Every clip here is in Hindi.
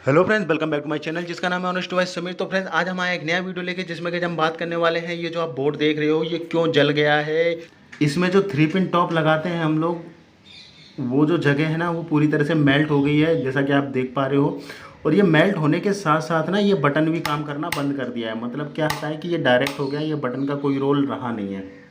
Hello friends, welcome back to my channel जिसका नाम है ऑनेस्ट वॉइस समीर। तो फ्रेंड्स, आज हम आए एक नया वीडियो लेके जिसमें कि हम बात करने वाले हैं ये जो आप बोर्ड देख रहे हो ये क्यों जल गया है। इसमें जो 3 पिन टॉप लगाते हैं हम लोग, वो जो जगह है ना वो पूरी तरह से मेल्ट हो गई है, जैसा कि आप देख पा रहे हो। और ये मेल्ट होने के साथ साथ ना ये बटन भी काम करना बंद कर दिया है। मतलब क्या होता है कि ये डायरेक्ट हो गया, ये बटन का कोई रोल रहा नहीं है।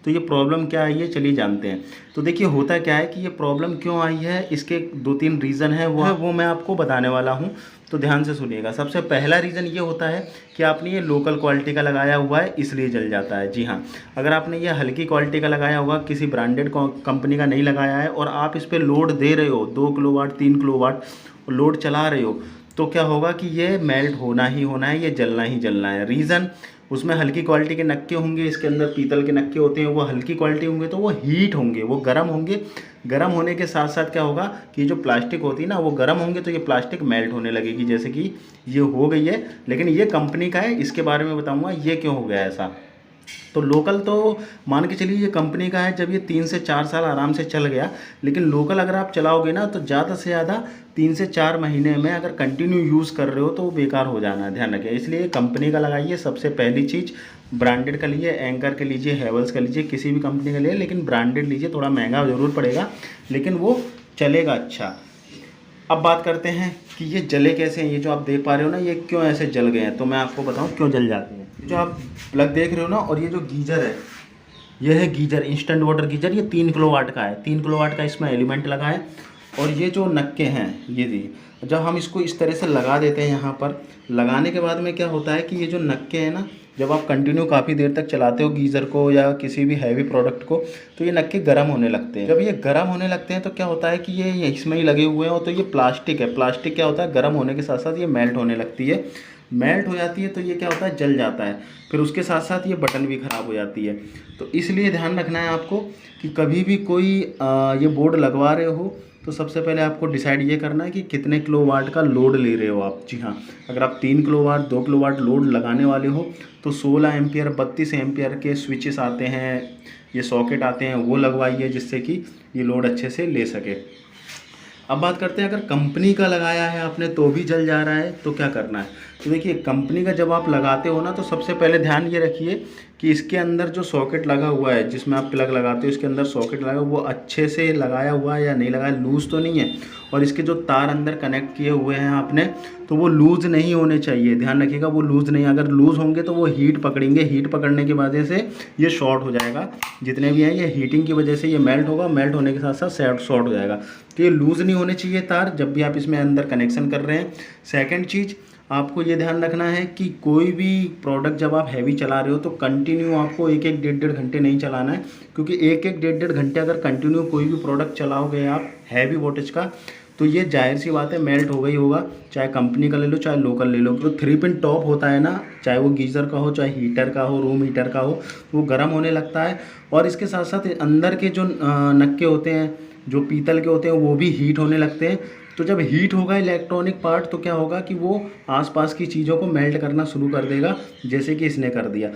तो ये प्रॉब्लम क्या है ये चलिए जानते हैं। तो देखिए होता क्या है कि ये प्रॉब्लम क्यों आई है, इसके 2-3 रीज़न है वो मैं आपको बताने वाला हूँ। तो ध्यान से सुनिएगा। सबसे पहला रीज़न ये होता है कि आपने ये लोकल क्वालिटी का लगाया हुआ है इसलिए जल जाता है। जी हाँ, अगर आपने ये हल्की क्वालिटी का लगाया होगा, किसी ब्रांडेड कंपनी का नहीं लगाया है और आप इस पर लोड दे रहे हो 2 किलोवाट 3 किलोवाट लोड चला रहे हो, तो क्या होगा कि ये मेल्ट होना ही होना है, ये जलना ही जलना है। रीज़न उसमें हल्की क्वालिटी के नक्के होंगे, इसके अंदर पीतल के नक्के होते हैं, वो हल्की क्वालिटी होंगे तो वो हीट होंगे, वो गर्म होंगे। गर्म होने के साथ साथ क्या होगा कि जो प्लास्टिक होती है ना वो गर्म होंगे तो ये प्लास्टिक मेल्ट होने लगेगी, जैसे कि ये हो गई है। लेकिन ये कंपनी का है, इसके बारे में बताऊंगा ये क्यों हो गया ऐसा। तो लोकल तो मान के चलिए ये कंपनी का है, जब ये 3 से 4 साल आराम से चल गया। लेकिन लोकल अगर आप चलाओगे ना तो ज़्यादा से ज़्यादा 3 से 4 महीने में अगर कंटिन्यू यूज़ कर रहे हो तो वो बेकार हो जाना है, ध्यान रखिए। इसलिए कंपनी का लगाइए सबसे पहली चीज़। ब्रांडेड का लीजिए, एंकर का लीजिए, हैवेल्स का लीजिए, किसी भी कंपनी का लीजिए, लेकिन ब्रांडेड लीजिए। थोड़ा महंगा ज़रूर पड़ेगा लेकिन वो चलेगा अच्छा। अब बात करते हैं कि ये जले कैसे हैं। ये जो आप देख पा रहे हो ना ये क्यों ऐसे जल गए हैं, तो मैं आपको बताऊं क्यों जल जाते हैं। जो आप प्लग देख रहे हो ना, और ये जो गीजर है ये है गीजर, इंस्टेंट वाटर गीजर। ये 3 किलोवाट का है, 3 किलोवाट का इसमें एलिमेंट लगा है। और ये जो नक्के हैं ये देखिए, जब हम इसको इस तरह से लगा देते हैं यहाँ पर, लगाने के बाद में क्या होता है कि ये जो नक्के हैं ना, जब आप कंटिन्यू काफ़ी देर तक चलाते हो गीज़र को या किसी भी हैवी प्रोडक्ट को, तो ये नक्के गर्म होने लगते हैं। जब ये गर्म होने लगते हैं तो क्या होता है कि ये इसमें ही लगे हुए हैं। और तो ये प्लास्टिक है, प्लास्टिक क्या होता है गर्म होने के साथ साथ ये मेल्ट होने लगती है। मेल्ट हो जाती है तो ये क्या होता है जल जाता है। फिर उसके साथ साथ ये बटन भी ख़राब हो जाती है। तो इसलिए ध्यान रखना है आपको कि कभी भी कोई ये बोर्ड लगवा रहे हो तो सबसे पहले आपको डिसाइड ये करना है कि कितने किलोवाट का लोड ले रहे हो आप। जी हाँ, अगर आप 3 किलोवाट 2 किलोवाट लोड लगाने वाले हो तो 16 एम्पियर 32 एम्पियर के स्विचेस आते हैं, ये सॉकेट आते हैं, वो लगवाइए जिससे कि ये लोड अच्छे से ले सके। अब बात करते हैं अगर कंपनी का लगाया है आपने तो भी जल जा रहा है तो क्या करना है। तो देखिए कंपनी का जब आप लगाते हो ना तो सबसे पहले ध्यान ये रखिए कि इसके अंदर जो सॉकेट लगा हुआ है, जिसमें आप प्लग लगाते हो इसके अंदर सॉकेट लगा वो अच्छे से लगाया हुआ है या नहीं लगाया, लूज़ तो नहीं है। और इसके जो तार अंदर कनेक्ट किए हुए हैं आपने तो वो लूज़ नहीं होने चाहिए, ध्यान रखिएगा वो लूज़ नहीं। अगर लूज़ होंगे तो वो हीट पकड़ेंगे, हीट पकड़ने की वजह से ये शॉर्ट हो जाएगा। जितने भी हैं ये हीटिंग की वजह से ये मेल्ट होगा, मेल्ट होने के साथ साथ शॉर्ट हो जाएगा। तो ये लूज़ नहीं होने चाहिए तार जब भी आप इसमें अंदर कनेक्शन कर रहे हैं। सेकंड चीज़ आपको ये ध्यान रखना है कि कोई भी प्रोडक्ट जब आप हैवी चला रहे हो तो कंटिन्यू आपको 1-1 1.5 घंटे नहीं चलाना है। क्योंकि 1-1 1.5 घंटे अगर कंटिन्यू कोई भी प्रोडक्ट चलाओगे आप हैवी वोल्टेज का तो ये जाहिर सी बात है मेल्ट हो गई होगा, चाहे कंपनी का ले लो चाहे लोकल ले लो। तो 3 पिन टॉप होता है ना, चाहे वो गीज़र का हो चाहे हीटर का हो, रूम हीटर का हो, वो गर्म होने लगता है। और इसके साथ साथ अंदर के जो नक्के होते हैं जो पीतल के होते हैं वो भी हीट होने लगते हैं। तो जब हीट होगा इलेक्ट्रॉनिक पार्ट तो क्या होगा कि वो आसपास की चीज़ों को मेल्ट करना शुरू कर देगा, जैसे कि इसने कर दिया।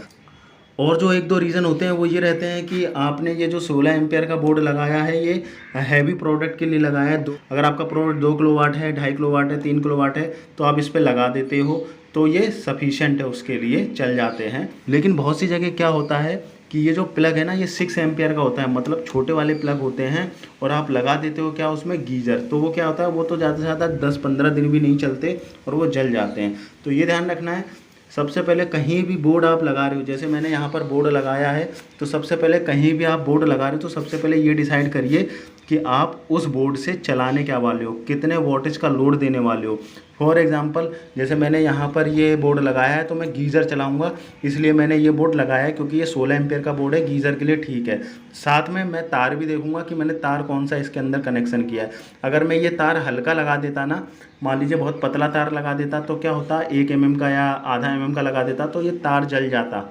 और जो 1-2 रीज़न होते हैं वो ये रहते हैं कि आपने ये जो 16 एम्पियर का बोर्ड लगाया है ये हैवी प्रोडक्ट के लिए लगाया है। अगर आपका प्रोडक्ट 2 किलोवाट है, 2.5 किलोवाट है, 3 किलोवाट है तो आप इस पर लगा देते हो तो ये सफिशेंट है, उसके लिए चल जाते हैं। लेकिन बहुत सी जगह क्या होता है कि ये जो प्लग है ना ये 6 एम्पियर का होता है, मतलब छोटे वाले प्लग होते हैं। और आप लगा देते हो क्या उसमें गीज़र, तो वो क्या होता है वो तो ज़्यादा से ज़्यादा 10-15 दिन भी नहीं चलते और वो जल जाते हैं। तो ये ध्यान रखना है। सबसे पहले कहीं भी बोर्ड आप लगा रहे हो, जैसे मैंने यहाँ पर बोर्ड लगाया है, तो सबसे पहले कहीं भी आप बोर्ड लगा रहे हो तो सबसे पहले ये डिसाइड करिए कि आप उस बोर्ड से चलाने क्या वाले हो, कितने वोल्टेज का लोड देने वाले हो। फॉर एग्जांपल जैसे मैंने यहाँ पर ये बोर्ड लगाया है तो मैं गीज़र चलाऊँगा, इसलिए मैंने ये बोर्ड लगाया है क्योंकि ये 16 एम्पियर का बोर्ड है, गीज़र के लिए ठीक है। साथ में मैं तार भी देखूँगा कि मैंने तार कौन सा इसके अंदर कनेक्शन किया है। अगर मैं ये तार हल्का लगा देता ना, मान लीजिए बहुत पतला तार लगा देता तो क्या होता 1 mm का या आधा mm का लगा देता तो ये तार जल जाता।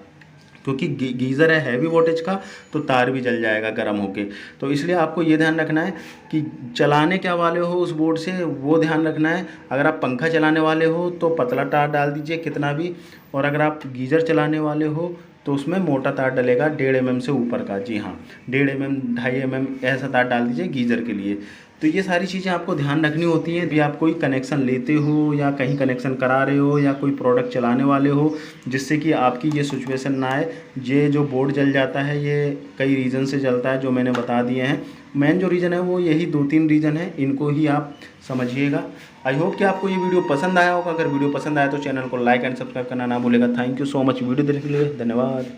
क्योंकि गीज़र है हैवी वोल्टेज का तो तार भी जल जाएगा गर्म होके। तो इसलिए आपको ये ध्यान रखना है कि चलाने क्या वाले हो उस बोर्ड से, वो ध्यान रखना है। अगर आप पंखा चलाने वाले हो तो पतला तार डाल दीजिए कितना भी, और अगर आप गीज़र चलाने वाले हो तो उसमें मोटा तार डलेगा 1.5 mm से ऊपर का। जी हाँ, 1.5 mm 2.5 mm ऐसा तार डाल दीजिए गीज़र के लिए। तो ये सारी चीज़ें आपको ध्यान रखनी होती हैं। भी आप कोई कनेक्शन लेते हो या कहीं कनेक्शन करा रहे हो या कोई प्रोडक्ट चलाने वाले हो, जिससे कि आपकी ये सिचुएशन ना आए। ये जो बोर्ड जल जाता है ये कई रीज़न से जलता है, जो मैंने बता दिए हैं। मेन जो रीज़न है वो यही 2-3 रीज़न है, इनको ही आप समझिएगा। आई होप कि आपको ये वीडियो पसंद आया होगा। अगर वीडियो पसंद आया तो चैनल को लाइक एंड सब्सक्राइब करना ना भूलेगा। Thank you so much video देखने के लिए, धन्यवाद।